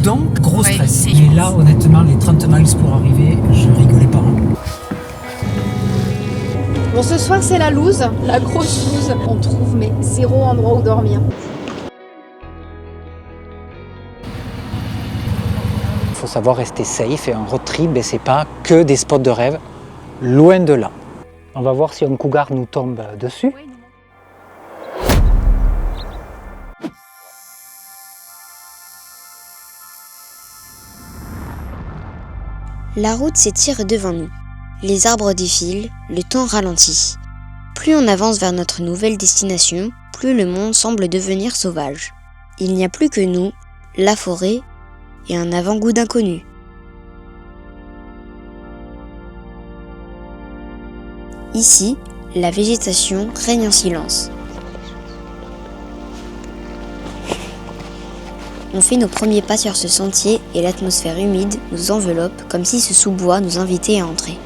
Donc, gros Ouais, stress. c'est- Mais là, honnêtement, les 30 miles pour arriver, je rigolais pas. Bon, ce soir, c'est la loose, la grosse loose. On trouve, mais zéro endroit où dormir. Il faut savoir rester safe et un road trip, c'est pas que des spots de rêve, loin de là. On va voir si un cougar nous tombe dessus. La route s'étire devant nous. Les arbres défilent, le temps ralentit. Plus on avance vers notre nouvelle destination, plus le monde semble devenir sauvage. Il n'y a plus que nous, la forêt et un avant-goût d'inconnu. Ici, la végétation règne en silence. On fait nos premiers pas sur ce sentier et l'atmosphère humide nous enveloppe comme si ce sous-bois nous invitait à entrer.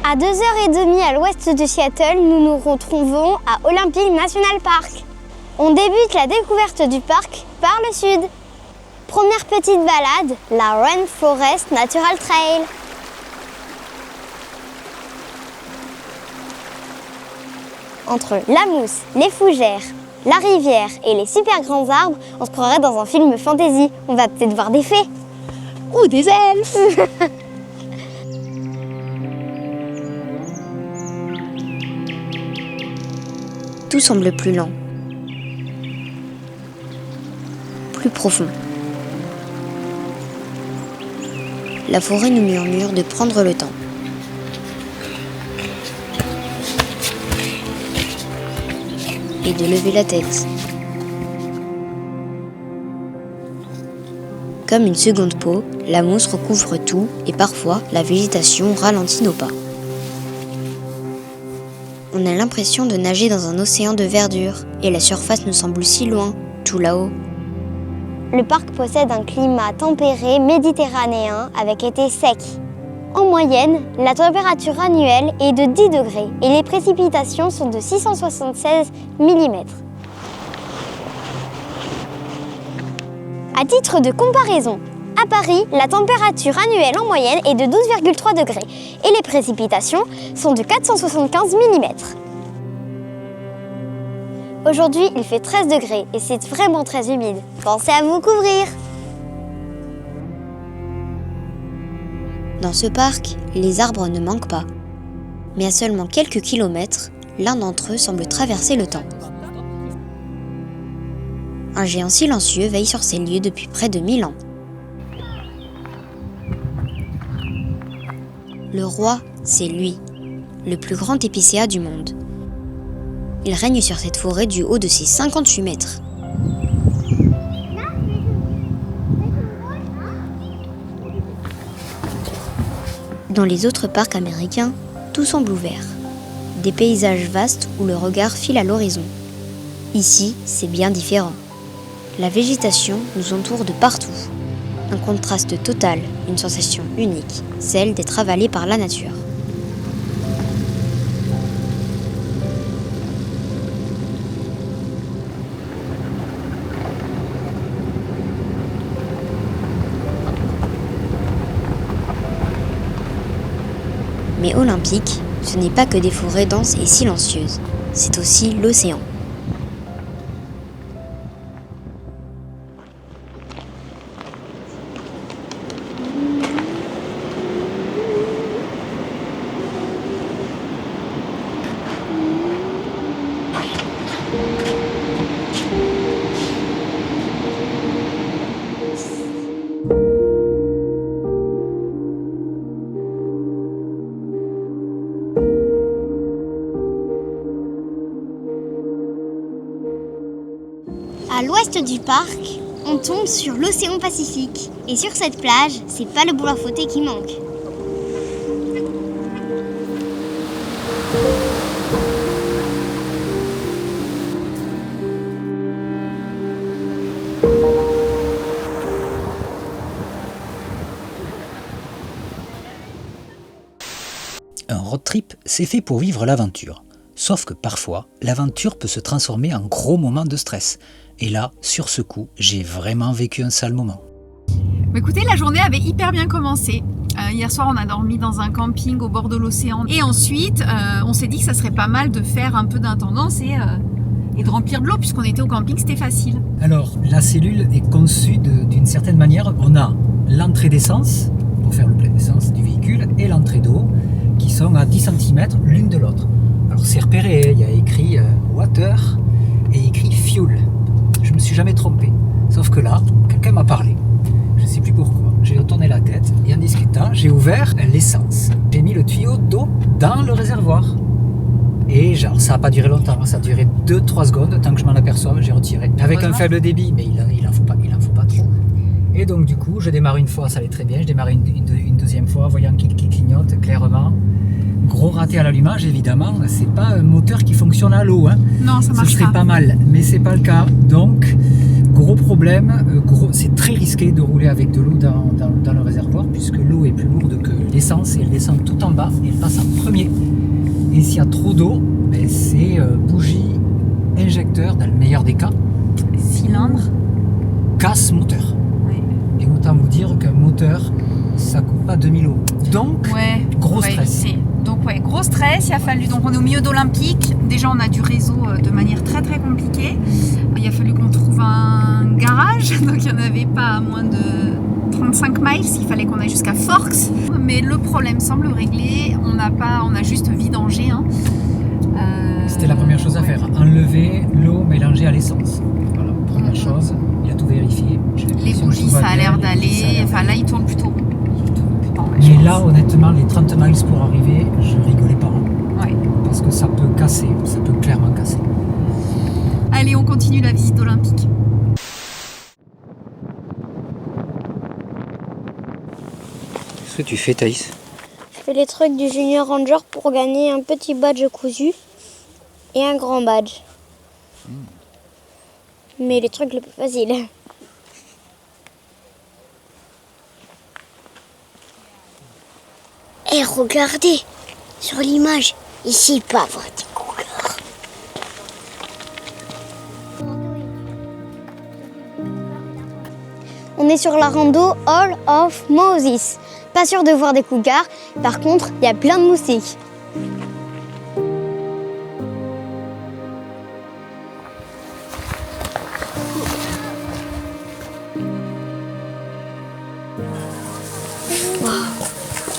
À 2h30 à l'ouest de Seattle, nous nous retrouvons à Olympic National Park. On débute la découverte du parc par le sud. Première petite balade, la Rainforest Natural Trail. Entre la mousse, les fougères, la rivière et les super grands arbres, on se croirait dans un film fantasy. On va peut-être voir des fées. Ou des elfes. Tout semble plus lent, plus profond. La forêt nous murmure de prendre le temps. Et de lever la tête. Comme une seconde peau, la mousse recouvre tout et parfois la végétation ralentit nos pas. On a l'impression de nager dans un océan de verdure et la surface nous semble si loin, tout là-haut. Le parc possède un climat tempéré méditerranéen avec été sec. En moyenne, la température annuelle est de 10 degrés et les précipitations sont de 676 mm. À titre de comparaison, à Paris, la température annuelle en moyenne est de 12,3 degrés et les précipitations sont de 475 mm. Aujourd'hui, il fait 13 degrés et c'est vraiment très humide. Pensez à vous couvrir! Dans ce parc, les arbres ne manquent pas. Mais à seulement quelques kilomètres, l'un d'entre eux semble traverser le temps. Un géant silencieux veille sur ces lieux depuis près de 1000 ans. Le roi, c'est lui, le plus grand épicéa du monde. Il règne sur cette forêt du haut de ses 58 mètres. Dans les autres parcs américains, tout semble ouvert. Des paysages vastes où le regard file à l'horizon. Ici, c'est bien différent. La végétation nous entoure de partout. Un contraste total, une sensation unique, celle d'être avalé par la nature. Mais Olympique, ce n'est pas que des forêts denses et silencieuses, c'est aussi l'océan. À l'ouest du parc, on tombe sur l'océan Pacifique. Et sur cette plage, c'est pas le boulot à fauter qui manque. Un road trip, c'est fait pour vivre l'aventure. Sauf que parfois, l'aventure peut se transformer en gros moment de stress. Et là, sur ce coup, j'ai vraiment vécu un sale moment. Écoutez, la journée avait hyper bien commencé. Hier soir, on a dormi dans un camping au bord de l'océan. Et ensuite, on s'est dit que ça serait pas mal de faire un peu d'intendance et de remplir de l'eau, puisqu'on était au camping, c'était facile. Alors, la cellule est conçue d'une certaine manière. On a l'entrée d'essence, pour faire le plein d'essence du véhicule, et l'entrée d'eau, qui sont à 10 cm l'une de l'autre. Alors, c'est repéré, il y a écrit water et écrit fuel. Je me suis jamais trompé. Sauf que là, quelqu'un m'a parlé. Je ne sais plus pourquoi. J'ai retourné la tête et en discutant, j'ai ouvert l'essence. J'ai mis le tuyau d'eau dans le réservoir. Et genre, ça n'a pas duré longtemps. Ça a duré 2-3 secondes. Tant que je m'en aperçois, j'ai retiré. Avec un faible débit, mais il en faut pas trop. Et donc du coup, je démarre une fois, ça allait très bien. Je démarre une deuxième fois, voyant qu'il clignote clairement. Gros raté à l'allumage, évidemment. C'est pas un moteur qui fonctionne à l'eau. Hein. Non, ça marche Ce serait pas mal, mais c'est pas le cas. Donc, gros problème. C'est très risqué de rouler avec de l'eau dans le réservoir, puisque l'eau est plus lourde que l'essence et elle descend tout en bas et elle passe en premier. Et s'il y a trop d'eau, ben c'est bougie, injecteur dans le meilleur des cas. Cylindre. Casse moteur. Ouais. Et autant vous dire qu'un moteur, ça coûte pas 2000 euros. Donc, gros stress. Donc gros stress, il a fallu, donc on est au milieu d'Olympique, déjà on a du réseau de manière très très compliquée, il a fallu qu'on trouve un garage, donc il n'y en avait pas à moins de 35 miles, il fallait qu'on aille jusqu'à Forks, mais le problème semble réglé, on a juste vidangé. Hein. C'était la première chose à faire, enlever l'eau mélangée à l'essence. Voilà, première chose, il a tout vérifié. Les bougies, ça a l'air d'aller, enfin là il tourne plutôt rond. Mais là, honnêtement, les 30 miles pour arriver, je rigolais pas. Ouais. Parce que ça peut casser, ça peut clairement casser. Allez, on continue la visite olympique. Qu'est-ce que tu fais, Thaïs? Je fais les trucs du Junior Ranger pour gagner un petit badge cousu et un grand badge. Mais les trucs les plus faciles. Et regardez, sur l'image, ici, pas voir des couleurs. On est sur la rando Hall of Moses. Pas sûr de voir des cougars, par contre, il y a plein de moustiques.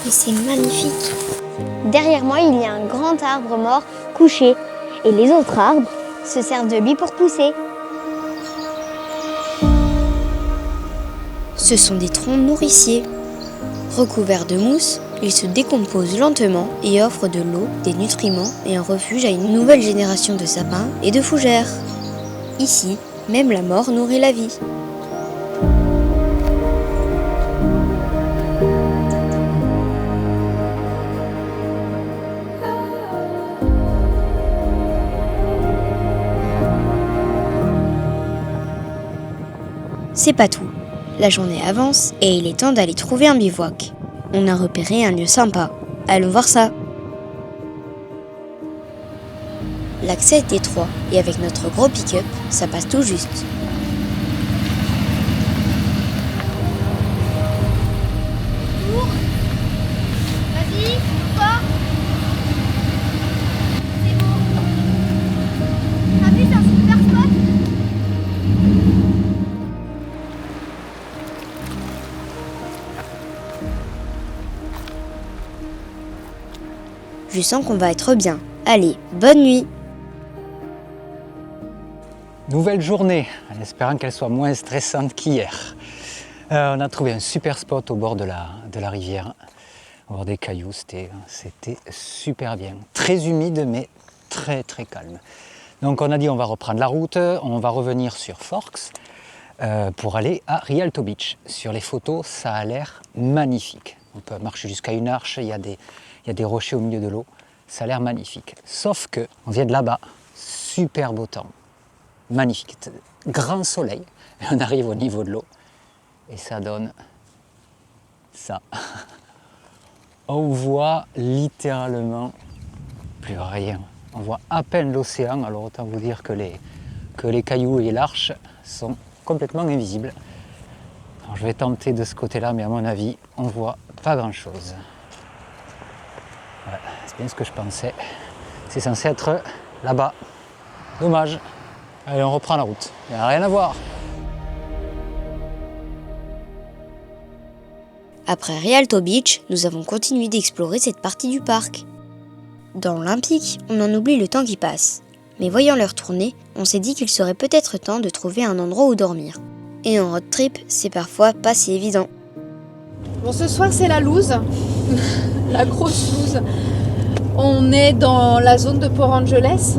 Et c'est magnifique. Derrière moi, il y a un grand arbre mort couché. Et les autres arbres se servent de lui pour pousser. Ce sont des troncs nourriciers. Recouverts de mousse, ils se décomposent lentement et offrent de l'eau, des nutriments et un refuge à une nouvelle génération de sapins et de fougères. Ici, même la mort nourrit la vie. C'est pas tout. La journée avance et il est temps d'aller trouver un bivouac. On a repéré un lieu sympa. Allons voir ça. L'accès est étroit et avec notre gros pick-up, ça passe tout juste. Vas-y, toi. C'est bon. T'as vu, c'est un super spot. Je sens qu'on va être bien. Allez, bonne nuit! Nouvelle journée, en espérant qu'elle soit moins stressante qu'hier. On a trouvé un super spot au bord de la rivière, au bord des cailloux, c'était super bien. Très humide, mais très très calme. Donc on a dit on va reprendre la route, on va revenir sur Forks pour aller à Rialto Beach. Sur les photos, ça a l'air magnifique. On peut marcher jusqu'à une arche, il y a des rochers au milieu de l'eau, ça a l'air magnifique. Sauf que on vient de là-bas, super beau temps, magnifique, grand soleil, et on arrive au niveau de l'eau et ça donne ça. on voit littéralement plus rien. On voit à peine l'océan, alors autant vous dire que les cailloux et l'arche sont complètement invisibles. Alors je vais tenter de ce côté-là, mais à mon avis, on voit pas grand-chose. Voilà, c'est bien ce que je pensais. C'est censé être là-bas. Dommage. Allez, on reprend la route. Il n'y a rien à voir. Après Rialto Beach, nous avons continué d'explorer cette partie du parc. Dans l'Olympique, on en oublie le temps qui passe. Mais voyant l'heure tourner, on s'est dit qu'il serait peut-être temps de trouver un endroit où dormir. Et en road trip, c'est parfois pas si évident. Bon, ce soir c'est la loose, la grosse loose. On est dans la zone de Port Angeles,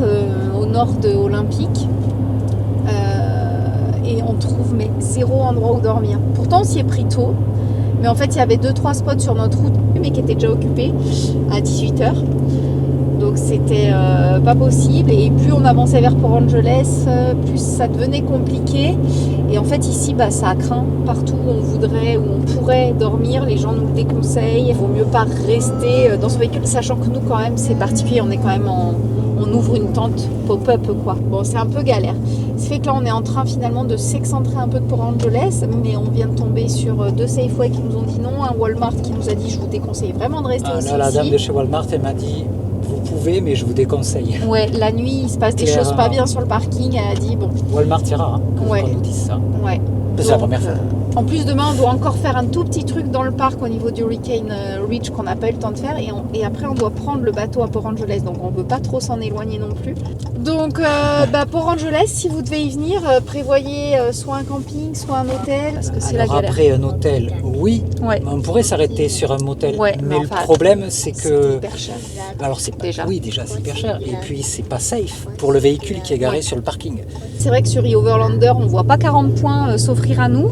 au nord de Olympique. Et on trouve zéro endroit où dormir. Pourtant on s'y est pris tôt. Mais en fait, il y avait 2-3 spots sur notre route, mais qui étaient déjà occupés à 18h. Donc, c'était pas possible. Et plus on avançait vers Port Angeles, plus ça devenait compliqué. Et en fait, ici, ça craint. Partout où on voudrait, où on pourrait dormir, les gens nous le déconseillent. Il vaut mieux pas rester dans son véhicule, sachant que nous, quand même, c'est particulier. On est quand même on ouvre une tente pop-up, quoi. Bon, c'est un peu galère. Ce fait que là, on est en train finalement de s'excentrer un peu de Port Angeles, mais on vient de tomber sur 2 Safeway qui nous ont dit non, un Walmart qui nous a dit je vous déconseille vraiment de rester aussi là, la ici. dame de chez Walmart, elle m'a dit vous pouvez, mais je vous déconseille. Ouais, la nuit, il se passe des choses pas bien sur le parking. Elle a dit bon. Walmart, c'est rare qu'on nous dise ça. Ouais. C'est la première fois. En plus, demain, on doit encore faire un tout petit truc dans le parc au niveau du Hurricane Reach qu'on n'a pas eu le temps de faire. Et après, on doit prendre le bateau à Port Angeles. Donc, on ne peut pas trop s'en éloigner non plus. Donc, Port Angeles, si vous devez y venir, prévoyez soit un camping, soit un hôtel. Parce que c'est la galère. Après, un hôtel, oui. Ouais. On pourrait s'arrêter sur un motel. Ouais, mais le problème, c'est que... C'est hyper cher. Alors, c'est pas... Déjà. Oui, déjà, c'est hyper cher. Et puis, c'est pas safe pour le véhicule qui est garé sur le parking. C'est vrai que sur e-Overlander, on ne voit pas 40 points s'offrir à nous.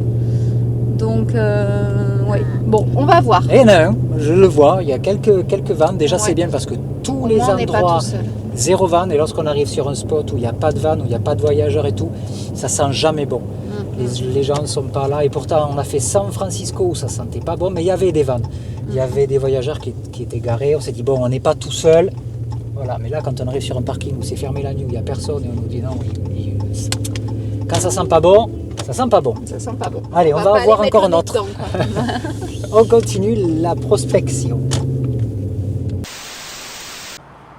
Donc, ouais. Bon, on va voir. Et non, je le vois, il y a quelques vannes. Déjà, c'est bien parce que tous les on n'est pas endroits, tout seul. zéro van. Et lorsqu'on arrive sur un spot où il n'y a pas de van, où il n'y a pas de voyageurs et tout, ça sent jamais bon. Les gens ne sont pas là. Et pourtant, on a fait San Francisco où ça sentait pas bon, mais il y avait des vannes. Il y avait des voyageurs qui étaient garés. On s'est dit, bon, on n'est pas tout seul. Voilà, mais là, quand on arrive sur un parking où c'est fermé la nuit, où il n'y a personne, et on nous dit non, quand ça sent pas bon, ça sent pas bon. Ça sent pas bon. Allez, on va voir encore un autre. Dedans, On continue la prospection.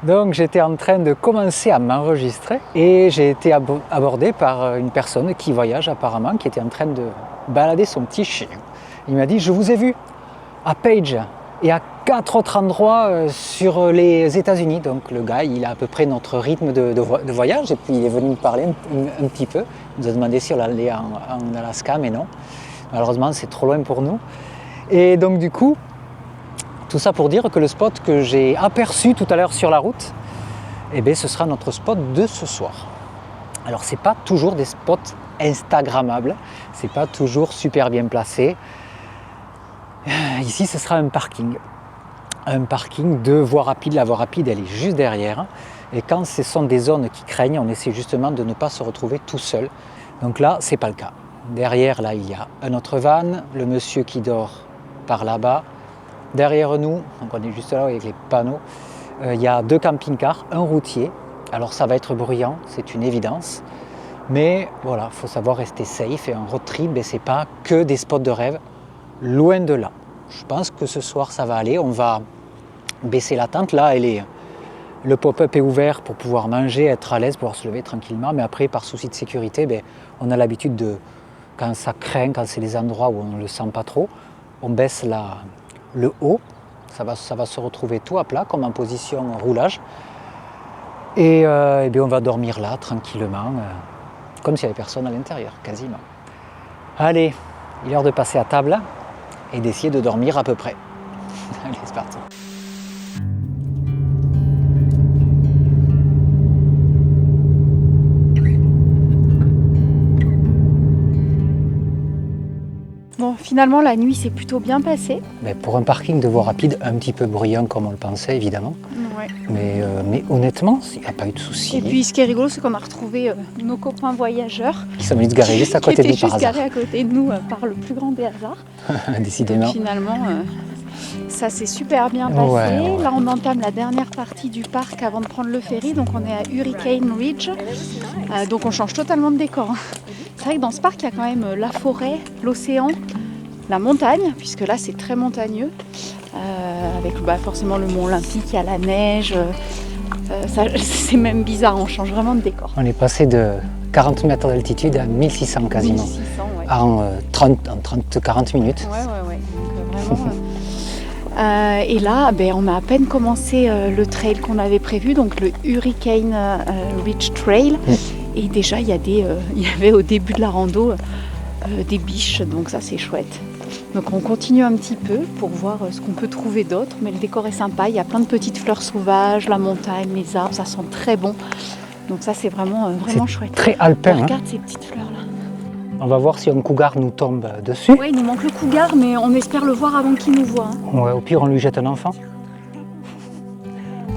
Donc j'étais en train de commencer à m'enregistrer et j'ai été abordé par une personne qui voyage apparemment, qui était en train de balader son petit chien. Il m'a dit, je vous ai vu à Page et à 4 autres endroits sur les États-Unis. Donc le gars, il a à peu près notre rythme de voyage et puis il est venu me parler un petit peu. Il nous a demandé si on allait en Alaska, mais non. Malheureusement, c'est trop loin pour nous. Et donc du coup, tout ça pour dire que le spot que j'ai aperçu tout à l'heure sur la route, eh bien, ce sera notre spot de ce soir. Alors, ce n'est pas toujours des spots instagrammables, ce n'est pas toujours super bien placé. Ici, ce sera un parking de voie rapide. La voie rapide, elle est juste derrière. Et quand ce sont des zones qui craignent, on essaie justement de ne pas se retrouver tout seul. Donc là, ce n'est pas le cas. Derrière, là, il y a un autre van, le monsieur qui dort par là-bas. Derrière nous, donc on est juste là avec les panneaux, il y a 2 camping-cars, un routier. Alors ça va être bruyant, c'est une évidence. Mais voilà, il faut savoir rester safe. Et un road trip, ce n'est pas que des spots de rêve, loin de là. Je pense que ce soir, ça va aller. On va baisser la tente. Là, le pop-up est ouvert pour pouvoir manger, être à l'aise, pouvoir se lever tranquillement. Mais après, par souci de sécurité, on a l'habitude de, quand ça craint, quand c'est des endroits où on ne le sent pas trop, on baisse le haut. Ça va se retrouver tout à plat, comme en position roulage. Et on va dormir là, tranquillement, comme s'il n'y avait personne à l'intérieur, quasiment. Allez, il est l'heure de passer à table et d'essayer de dormir à peu près. Allez, c'est parti. Bon, finalement, la nuit s'est plutôt bien passée. Mais pour un parking de voie rapide, un petit peu bruyant comme on le pensait, évidemment. Ouais. Mais honnêtement, il n'y a pas eu de souci. Et puis, ce qui est rigolo, c'est qu'on a retrouvé nos copains voyageurs. Qui sont venus se garer juste à côté de nous par hasard. Qui étaient juste garés à côté de nous par le plus grand des hasards. Décidément. Donc, finalement, ça s'est super bien passé. Ouais. Là, on entame la dernière partie du parc avant de prendre le ferry. Donc, on est à Hurricane Ridge. Donc, on change totalement de décor. C'est vrai que dans ce parc, il y a quand même la forêt, l'océan, la montagne, puisque là, c'est très montagneux. Avec forcément le mont Olympique, il y a la neige. C'est même bizarre, on change vraiment de décor. On est passé de 40 mètres d'altitude à 1600 quasiment. 1600, ouais. En 30-40 minutes. Ouais. Donc, vraiment, et là, on a à peine commencé le trail qu'on avait prévu, donc le Hurricane Ridge Trail. Et déjà, il y avait au début de la rando des biches, donc ça c'est chouette. Donc on continue un petit peu pour voir ce qu'on peut trouver d'autre, mais le décor est sympa, il y a plein de petites fleurs sauvages, la montagne, les arbres, ça sent très bon. Donc ça c'est vraiment chouette. Très alpin. Regarde ces petites fleurs là. On va voir si un cougar nous tombe dessus. Oui, il nous manque le cougar, mais on espère le voir avant qu'il nous voie. Ouais, au pire on lui jette un enfant.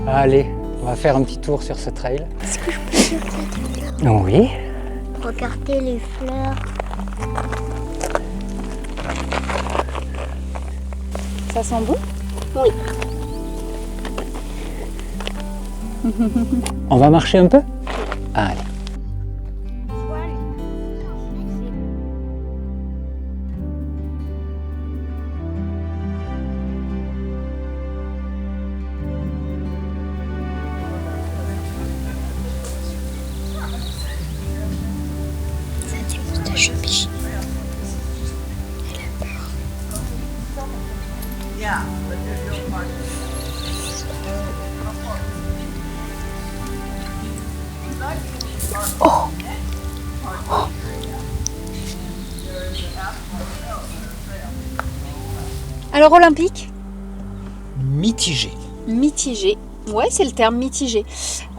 Allez, on va faire un petit tour sur ce trail. Est-ce que je peux sauter? Oui. Regardez les fleurs. Ça sent bon? Oui. On va marcher un peu? Allez. Alors Olympique? Mitigé. Mitigé. Ouais, c'est le terme mitigé.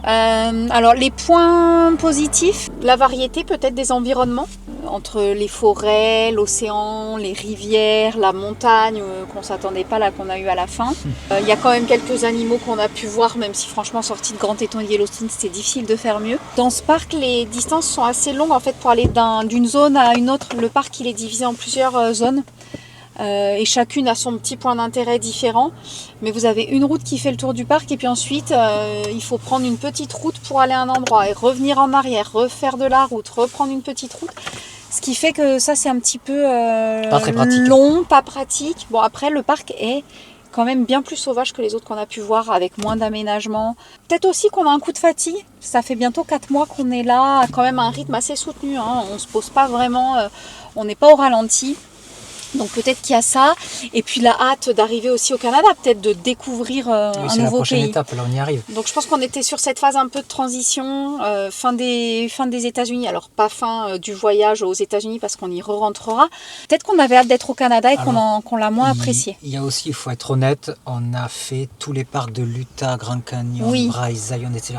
Alors les points positifs, la variété peut-être des environnements, entre les forêts, l'océan, les rivières, la montagne qu'on ne s'attendait pas là, qu'on a eu à la fin. Il y a quand même quelques animaux qu'on a pu voir, même si franchement sorti de Grand Teton de Yellowstone, c'était difficile de faire mieux. Dans ce parc, les distances sont assez longues en fait pour aller d'une zone à une autre. Le parc il est divisé en plusieurs zones. Et chacune a son petit point d'intérêt différent, mais vous avez une route qui fait le tour du parc et puis ensuite il faut prendre une petite route pour aller à un endroit et revenir en arrière, refaire de la route, reprendre une petite route, ce qui fait que ça c'est un petit peu Pas très pratique. long, pas pratique. Bon, après le parc est quand même bien plus sauvage que les autres qu'on a pu voir, avec moins d'aménagement. Peut-être aussi qu'on a un coup de fatigue, ça fait bientôt 4 mois qu'on est là, quand même à un rythme assez soutenu, hein. On se pose pas vraiment, on n'est pas au ralenti. Donc peut-être qu'il y a ça, et puis la hâte d'arriver aussi au Canada, peut-être de découvrir un nouveau pays. C'est la prochaine étape, là on y arrive. Donc je pense qu'on était sur cette phase un peu de transition, fin des États-Unis, alors pas fin du voyage aux États-Unis parce qu'on y re-rentrera. Peut-être qu'on avait hâte d'être au Canada et qu'on l'a moins apprécié. Il y a aussi, il faut être honnête, on a fait tous les parcs de l'Utah, Grand Canyon, Oui. Bryce, Zion, etc.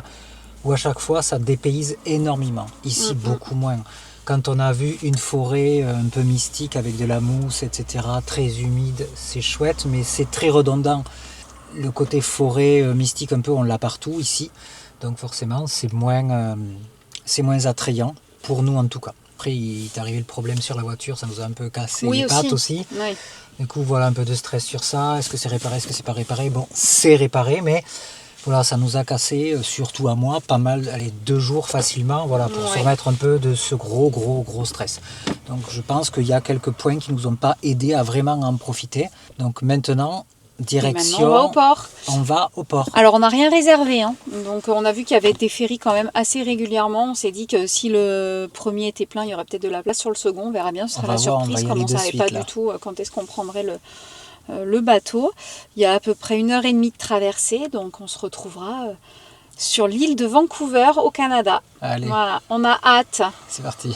Où à chaque fois ça dépayse énormément. Ici beaucoup moins. Quand on a vu une forêt un peu mystique avec de la mousse, etc., très humide, c'est chouette, mais c'est très redondant. Le côté forêt mystique un peu, on l'a partout ici. Donc forcément, c'est moins attrayant, pour nous en tout cas. Après, il est arrivé le problème sur la voiture, ça nous a un peu cassé les pattes aussi. Oui. Du coup, voilà un peu de stress sur ça. Est-ce que c'est réparé, est-ce que c'est pas réparé? Bon, c'est réparé, mais... Voilà, ça nous a cassé, surtout à moi, pas mal, 2 jours facilement, voilà, pour se remettre un peu de ce gros stress. Donc je pense qu'il y a quelques points qui nous ont pas aidés à vraiment en profiter. Donc maintenant, direction... Maintenant, on va au port. On va au port. Alors on n'a rien réservé, hein. Donc on a vu qu'il y avait des ferries quand même assez régulièrement. On s'est dit que si le premier était plein, il y aurait peut-être de la place sur le second. On verra bien, ce sera la surprise, comme on ne savait pas du tout quand est-ce qu'on prendrait le bateau. Il y a à peu près 1h30 de traversée, donc on se retrouvera sur l'île de Vancouver au Canada. Allez, voilà, on a hâte. c'est parti.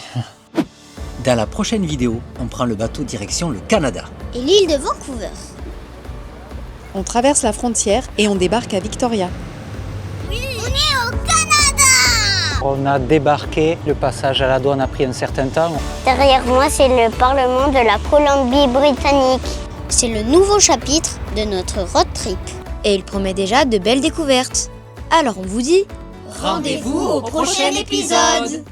Dans la prochaine vidéo, on prend le bateau direction le Canada. Et l'île de Vancouver. On traverse la frontière et on débarque à Victoria. On est au Canada! On a débarqué, le passage à la douane a pris un certain temps. Derrière moi, c'est le Parlement de la Colombie-Britannique. C'est le nouveau chapitre de notre road trip. Et il promet déjà de belles découvertes. Alors on vous dit Rendez-vous au prochain épisode.